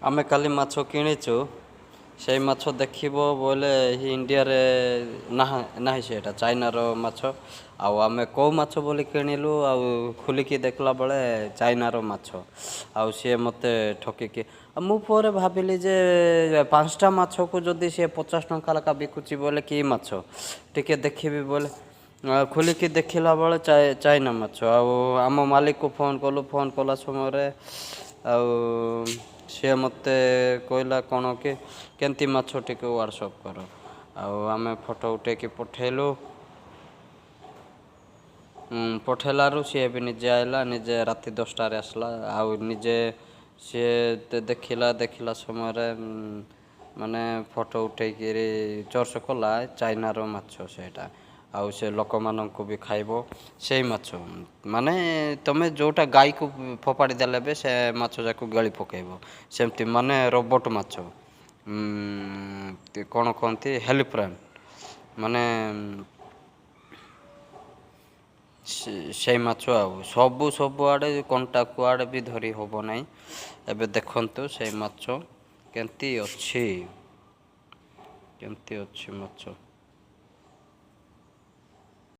ଆମେ କାଲି ମାଛ କିଣିଛୁ। ସେଇ ମାଛ ଦେଖିବ ବୋଇଲେ ଇଣ୍ଡିଆରେ ନାହିଁ ସେଇଟା ଚାଇନାର ମାଛ। ଆଉ ଆମେ କେଉଁ ମାଛ ବୋଲି କିଣିଲୁ ଆଉ ଖୋଲିକି ଦେଖିଲା ବେଳେ ଚାଇନାର ମାଛ। ଆଉ ସିଏ ମୋତେ ଠକିକି ମୁଁ ପରେ ଭାବିଲି ଯେ 5ଟା ମାଛକୁ ଯଦି ସିଏ 50 ଟଙ୍କା ଲେଖା ବିକୁଛି ବୋଲେ କି ମାଛ ଟିକେ ଦେଖିବି ବୋଲେ ଖୋଲିକି ଦେଖିଲା ବେଳେ ଚାଇନା ମାଛ। ଆଉ ଆମ ମାଲିକକୁ ଫୋନ୍ କଲା ସମୟରେ ଆଉ ସିଏ ମୋତେ କହିଲା କ'ଣ କି କେମିତି ମାଛ ଟିକେ ହ୍ୱାଟ୍ସଅପ୍ କର। ଆଉ ଆମେ ଫଟୋ ଉଠେଇକି ପଠେଇଲାରୁ ସିଏ ବି ନିଜେ ଆଇଲା, ନିଜେ ରାତି 10ଟାରେ ଆସିଲା। ଆଉ ନିଜେ ସିଏ ଦେଖିଲା ସମୟରେ ମାନେ ଫଟୋ ଉଠେଇକିରି ଚର୍ଚ୍ଚ କଲା ଚାଇନାର ମାଛ ସେଇଟା। ଆଉ ସେ ଲୋକମାନଙ୍କୁ ବି ଖାଇବ ସେଇ ମାଛ। ମାନେ ତୁମେ ଯେଉଁଟା ଗାଈକୁ ଫୋପାଡ଼ି ଦେଲେ ବି ସେ ମାଛ ଯାକୁ ଗଳି ପକାଇବ ସେମିତି, ମାନେ ରୋବଟ ମାଛ। କ'ଣ କହନ୍ତି ହେଲିପ୍ରାନ୍, ମାନେ ସେଇ ମାଛ। ଆଉ ସବୁଆଡ଼େ କଣ୍ଟା କୁଆଡ଼େ ବି ଧରି ହେବ ନାହିଁ। ଏବେ ଦେଖନ୍ତୁ ସେଇ ମାଛ କେମିତି ଅଛି ମାଛ।